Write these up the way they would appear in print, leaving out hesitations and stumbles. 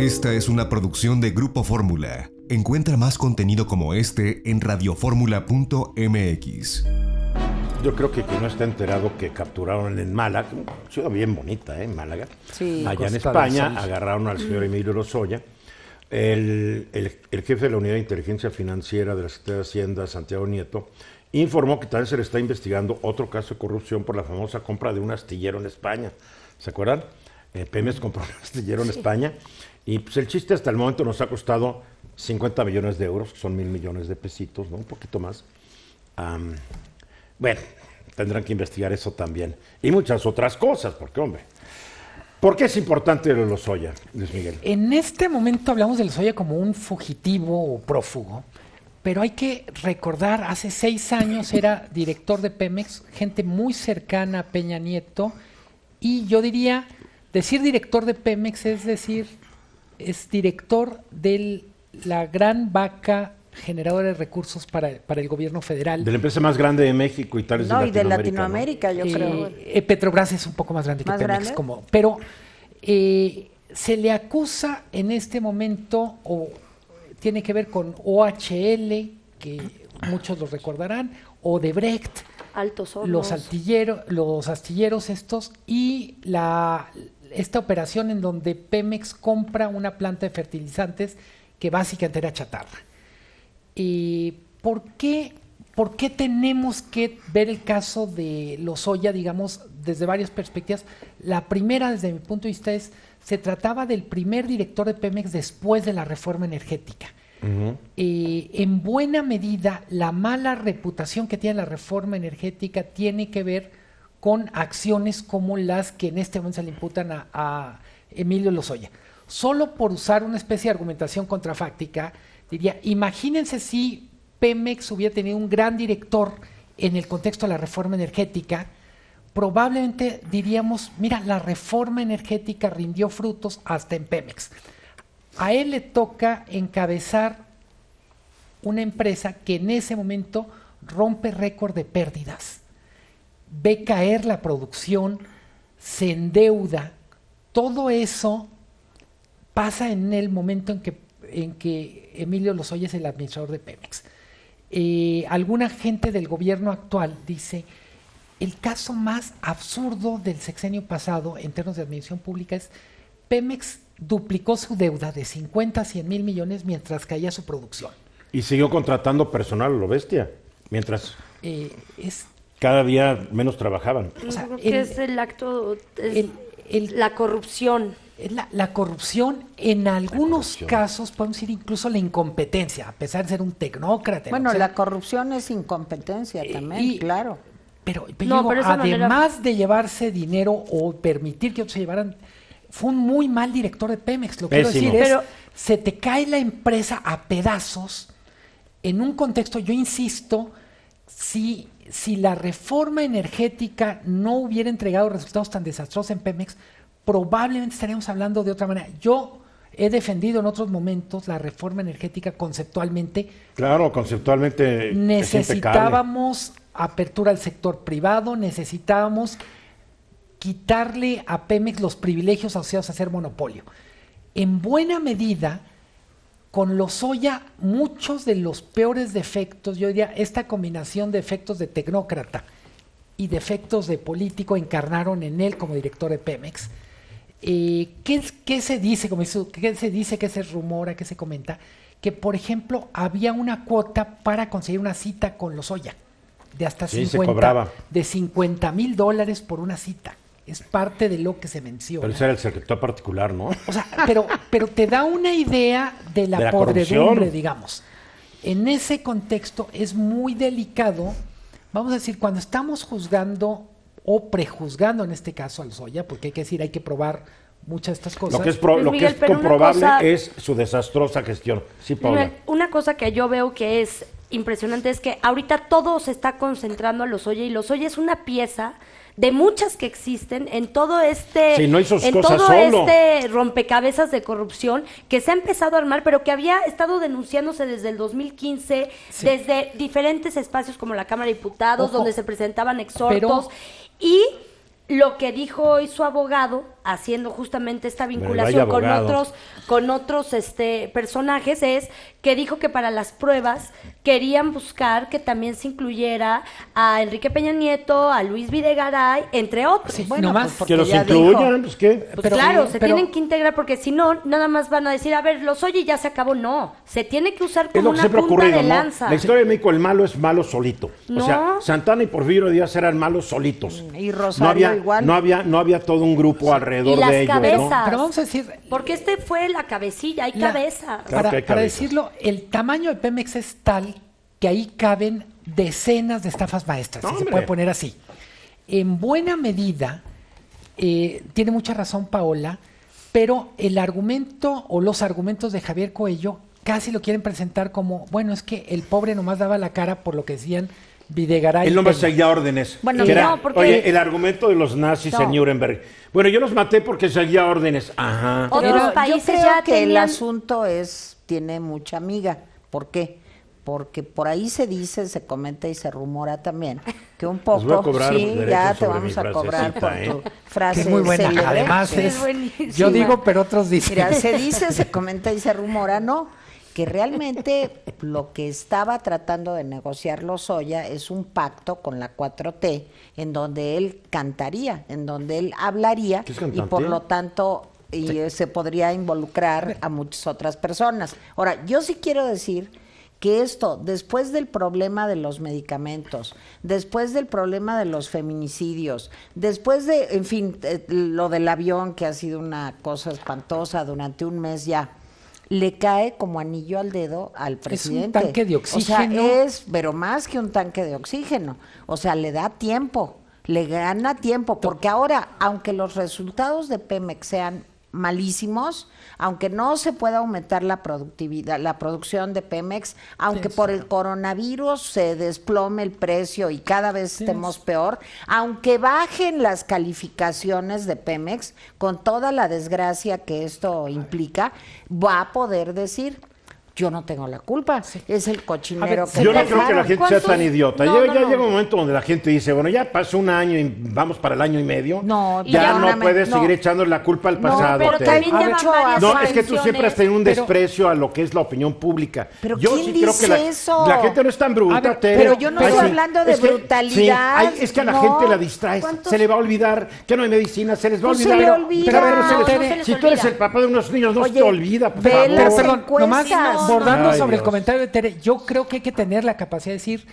Esta es una producción de Grupo Fórmula. Encuentra más contenido como este en radioformula.mx. Yo creo que quien no está enterado que capturaron en Málaga, una ciudad bien bonita, Málaga, sí, allá en España, agarraron al señor Emilio Lozoya, el jefe de la Unidad de Inteligencia Financiera de la Secretaría de Hacienda, Santiago Nieto, informó que también se le está investigando otro caso de corrupción por la famosa compra de un astillero en España. ¿Se acuerdan? Pemex compró un astillero en España y pues el chiste hasta el momento nos ha costado 50 millones de euros, que son 1,000 millones de pesitos, ¿no? Un poquito más. Bueno, tendrán que investigar eso también. Y muchas otras cosas, porque, hombre, ¿por qué es importante lo de Lozoya, Luis Miguel? En este momento hablamos de Lozoya como un fugitivo o prófugo, pero hay que recordar, hace 6 años era director de Pemex, gente muy cercana a Peña Nieto, y yo diría, decir director de Pemex es decir, es director de la gran vaca generadora de recursos para el gobierno federal. De la empresa más grande de México y tal vez no, de Latinoamérica, yo creo. Petrobras es un poco más grande que Pemex, pero se le acusa en este momento, o tiene que ver con OHL, que muchos lo recordarán, Odebrecht, Altos Hornos, los astilleros estos, y esta operación en donde Pemex compra una planta de fertilizantes que básicamente era chatarra. ¿Por qué tenemos que ver el caso de Lozoya, digamos, desde varias perspectivas? La primera, desde mi punto de vista, se trataba del primer director de Pemex después de la reforma energética. Uh-huh. En buena medida, la mala reputación que tiene la reforma energética tiene que ver con acciones como las que en este momento se le imputan a Emilio Lozoya. Solo por usar una especie de argumentación contrafáctica, diría, imagínense si Pemex hubiera tenido un gran director en el contexto de la reforma energética, probablemente diríamos, mira, la reforma energética rindió frutos hasta en Pemex. A él le toca encabezar una empresa que en ese momento rompe récord de pérdidas, ve caer la producción, se endeuda, todo eso pasa en el momento en que Emilio Lozoya es el administrador de Pemex. Alguna gente del gobierno actual dice, el caso más absurdo del sexenio pasado en términos de administración pública es Pemex duplicó su deuda de 50 a 100 mil millones mientras caía su producción. Y siguió contratando personal, lo bestia, mientras cada día menos trabajaban. O sea, ¿qué es el acto? La corrupción. La corrupción, en algunos casos podemos decir incluso la incompetencia, a pesar de ser un tecnócrata. Bueno, la corrupción es incompetencia también, claro. Pero además de llevarse dinero o permitir que otros se llevaran, fue un muy mal director de Pemex. Lo que quiero decir es, se te cae la empresa a pedazos en un contexto, yo insisto, si la reforma energética no hubiera entregado resultados tan desastrosos en Pemex, probablemente estaríamos hablando de otra manera. Yo he defendido en otros momentos la reforma energética conceptualmente. Claro, conceptualmente necesitábamos apertura al sector privado, necesitábamos quitarle a Pemex los privilegios asociados a ser monopolio. En buena medida, con Lozoya, muchos de los peores defectos, yo diría, esta combinación de efectos de tecnócrata y de efectos de político encarnaron en él como director de Pemex. ¿Qué se dice? ¿Qué se dice? ¿Qué se rumora? ¿Qué se comenta? Que, por ejemplo, había una cuota para conseguir una cita con Lozoya de hasta $50,000 por una cita. Es parte de lo que se menciona. Pero ese era el sector particular, ¿no? O sea, pero te da una idea de la podredumbre, digamos. En ese contexto es muy delicado, vamos a decir, cuando estamos juzgando o prejuzgando en este caso a Lozoya, porque hay que decir, hay que probar muchas de estas cosas. Lo que es comprobable es su desastrosa gestión. Sí, Paula. Miguel, una cosa que yo veo que es impresionante es que ahorita todo se está concentrando a Lozoya, y Lozoya es una pieza de muchas que existen en todo este rompecabezas de corrupción que se ha empezado a armar, pero que había estado denunciándose desde el 2015, desde diferentes espacios como la Cámara de Diputados, donde se presentaban exhortos, y lo que dijo hoy su abogado, haciendo justamente esta vinculación con otros personajes, es que dijo que para las pruebas querían buscar que también se incluyera a Enrique Peña Nieto, a Luis Videgaray, entre otros. Sí, Bueno, nomás pues porque Que los ya incluyan, dijo. pues qué. Pues Pero- claro, sí, se pero- tienen que integrar porque si no, nada más van a decir, a ver, Lozoya y ya se acabó. No, se tiene que usar Es como lo que una siempre ha punta ocurrido, de ¿no? lanza. La historia de México, el malo es malo solito. No. O sea, Santana y Porfirio Díaz eran malos solitos. Y Rosario igual. No había todo un grupo alrededor Y las de ellos, ¿no? cabezas. Pero vamos a decir, Porque fue la cabecilla, hay La- cabezas. Claro que hay para cabezas. decirlo, el tamaño de Pemex es tal que ahí caben decenas de estafas maestras, si se ¡Hombre! puede poner así. En buena medida, tiene mucha razón Paola, pero el argumento o los argumentos de Javier Coello casi lo quieren presentar como, bueno, es que el pobre nomás daba la cara por lo que decían Videgaray. Él y nomás Peña. seguía órdenes. Bueno, Que no, porque- Oye, el argumento de los nazis No. en Nuremberg. Bueno, yo los maté porque seguía órdenes. Ajá. Otros Pero países yo creo ya que el tenían- asunto tiene mucha miga. ¿Por qué? Porque por ahí se dice, se comenta y se rumora también que un poco, voy a cobrar sí, derechos ya te sobre vamos mi a cobrar por frasecita, tu Que frase es muy buena. célebre. Además, Sí. Es buenísima. yo digo, pero otros dicen. Mira, se dice, se comenta y se rumora, no, que realmente lo que estaba tratando de negociar Lozoya es un pacto con la 4T, en donde él cantaría, en donde él hablaría ¿Qué es y cantante? por lo tanto se podría involucrar a muchas otras personas. Ahora, yo sí quiero decir que esto, después del problema de los medicamentos, después del problema de los feminicidios, después de, en fin, lo del avión, que ha sido una cosa espantosa durante un mes ya, le cae como anillo al dedo al presidente. un tanque de oxígeno. O sea, pero más que un tanque de oxígeno. O sea, le da tiempo, le gana tiempo, porque ahora, aunque los resultados de Pemex sean malísimos, aunque no se pueda aumentar la productividad, la producción de Pemex, aunque Sí, por sí. el coronavirus se desplome el precio y cada vez estemos peor, aunque bajen las calificaciones de Pemex, con toda la desgracia que esto implica, va a poder decir, yo no tengo la culpa, es el cochinero A ver, que Yo no me creo que la dejaron". gente sea tan ¿Cuántos? idiota. No, Ya no. llega un momento donde la gente dice, bueno, ya pasó un año y vamos para el año y medio. No, ya no perdóname, puedes no. seguir echando la culpa al No, pasado. pero Tere. también ya mucho van varias No, es que tú siempre has tenido un Pero- desprecio a lo que es la opinión pública. Pero yo ¿quién sí creo que dice eso? la gente no es tan bruta, A ver, Tere. pero yo no Ay, estoy sí. hablando de Es que- brutalidad, sí, es que a la no. gente la distraes. ¿Cuántos? Se le va a olvidar que no hay medicina, se les va a No se olvidar. le Pero- olvida. Pero a ver, No, no se Tere, les si tú eres olvida. el papá de unos niños, no se Oye, te olvida, por ve favor. las Pero perdón, nomás encuestas. bordando Ay, sobre el Dios. comentario de Tere, yo creo que hay que tener la capacidad de decir,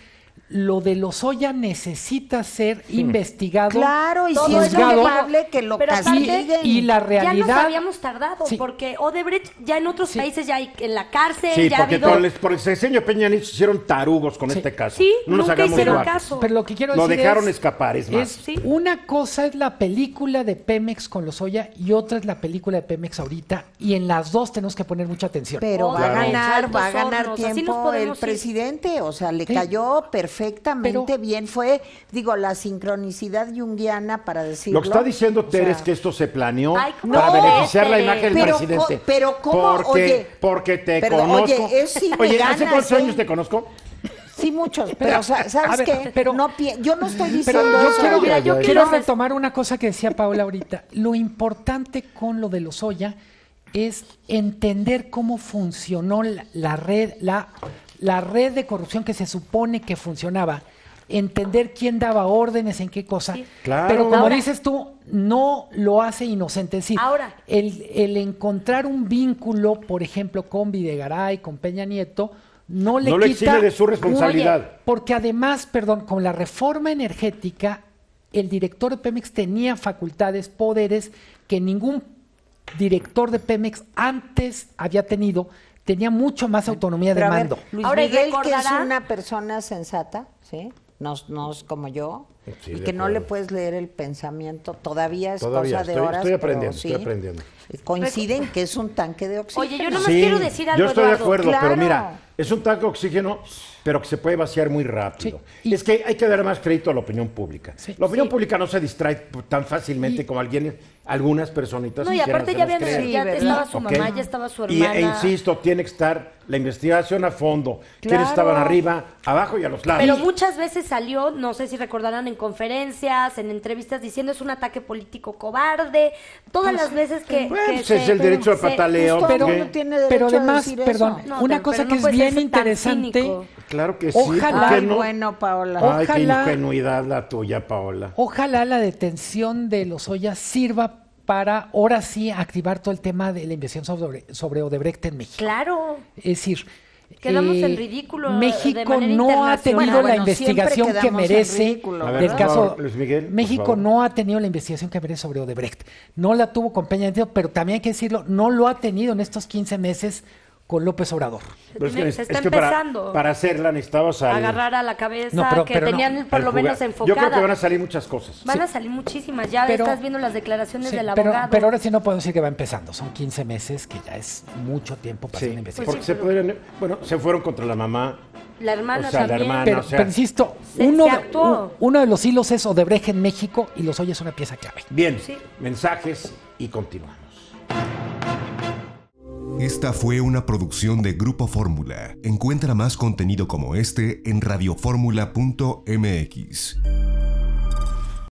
lo de Lozoya necesita ser investigado. Claro, y si Todo es eso juzgado, culpable que lo pero castiguen. y la Ya realidad. nos habíamos tardado, Sí. porque Odebrecht ya en otros Sí. países ya hay en la cárcel, Sí, ya ha porque habido... por el sexenio de Peña Nieto se hicieron tarugos con Sí. este caso. Sí, no nos nunca hagamos hicieron guapos. caso. Pero lo que quiero Lo decir dejaron es, escapar, es más. Sí. una cosa es la película de Pemex con Lozoya y otra es la película de Pemex ahorita, y en las dos tenemos que poner mucha atención. Pero Claro. va a ganar Altos hornos, así nos tiempo el podemos ir. presidente, o sea, le Sí. cayó perfectamente Pero- bien. Fue, digo, la sincronicidad junguiana para decirlo. Lo que está diciendo O Tere sea, es que esto se planeó Ay, ¿cómo para no, beneficiar la Tere? imagen del Pero presidente. pero ¿cómo? Porque te pero, conozco. Oye, es si me Oye, ¿hace ganas, cuántos ¿eh? años te conozco? Sí, muchos, pero ¿sabes a ver, qué? pero- No yo no estoy Pero diciendo yo eso. quiero, Mira, yo quiero quiero- retomar una cosa que decía Paola ahorita. Lo importante con lo de Lozoya es entender cómo funcionó la red, la red de corrupción que se supone que funcionaba. Entender quién daba órdenes, en qué cosa. Sí. Claro. Pero como Ahora- dices tú, no lo hace inocente. Es decir, Ahora. el encontrar un vínculo, por ejemplo, con Videgaray, con Peña Nieto, no le No le quita... exime de su responsabilidad. Oye, porque además, perdón, con la reforma energética, el director de Pemex tenía facultades, poderes que ningún director de Pemex antes había tenido. Tenía mucho más autonomía de Pero a ver, mando. Luis Ahora, y Miguel, que es recordará- una persona sensata, ¿sí? No es como yo, Sí, y de que no le acuerdo. puedes leer el pensamiento, todavía es Todavía, cosa de estoy- horas. estoy pero aprendiendo, sí, estoy aprendiendo. Coinciden que es un tanque de oxígeno. Oye, yo nomás Sí, quiero decir algo, yo estoy de Eduardo. acuerdo, Claro. pero mira, es un tanque de oxígeno, pero que se puede vaciar muy rápido. Sí, y- Es que hay que dar más crédito a la opinión pública. Sí. La opinión pública no se distrae tan fácilmente como algunas personitas. No, y quisieran aparte ya hacernos habían, creer. ya ¿verdad? estaba su ¿Ok? mamá, ya estaba su Y, hermana. insisto, tiene que estar la investigación a fondo. Quiénes Claro. estaban arriba, abajo y a los lados. Pero muchas veces salió, no sé si recordarán, en conferencias, en entrevistas, diciendo es un ataque político cobarde. Todas las veces que pues es el derecho al pataleo. Todo el mundo tiene derecho pero además, a decir perdón, eso. No, una cosa pero que no es puede bien ser tan interesante, cínico. Claro que sí. Ojalá. ¿por qué Ay, no? bueno, Paola. Ay, qué Ojalá. ingenuidad la tuya, Paola. ojalá la detención de Lozoya sirva para ahora sí activar todo el tema de la investigación sobre Odebrecht en México. Claro. Es decir, Quedamos en ridículo de México manera no ha tenido internacional. la investigación siempre que quedamos en merece ridículo, A ver, del por caso. favor, Luis Miguel, por México favor. no ha tenido la investigación que merece sobre Odebrecht. No la tuvo con Peña Nieto, pero también hay que decirlo, no lo ha tenido en estos 15 meses con López Obrador. Pero Se está que empezando. para hacerla necesitabas Agarrar a la cabeza, No, pero que no. tenían por lo menos enfocada. Yo creo que van a salir muchas cosas. Van a salir muchísimas. Ya Pero- estás viendo las declaraciones Sí, del pero, abogado. pero ahora sí no podemos decir que va empezando. Son 15 meses, que ya es mucho tiempo para hacer Sí, una investigación. porque se podrían, bueno, se fueron contra la mamá. La hermana O sea, la también. hermana. Pero, o sea, pero insisto, se actuó. uno de los hilos es Odebrecht en México y Lozoya es una pieza clave. Bien, Sí. mensajes y continuamos. Esta fue una producción de Grupo Fórmula. Encuentra más contenido como este en radioformula.mx.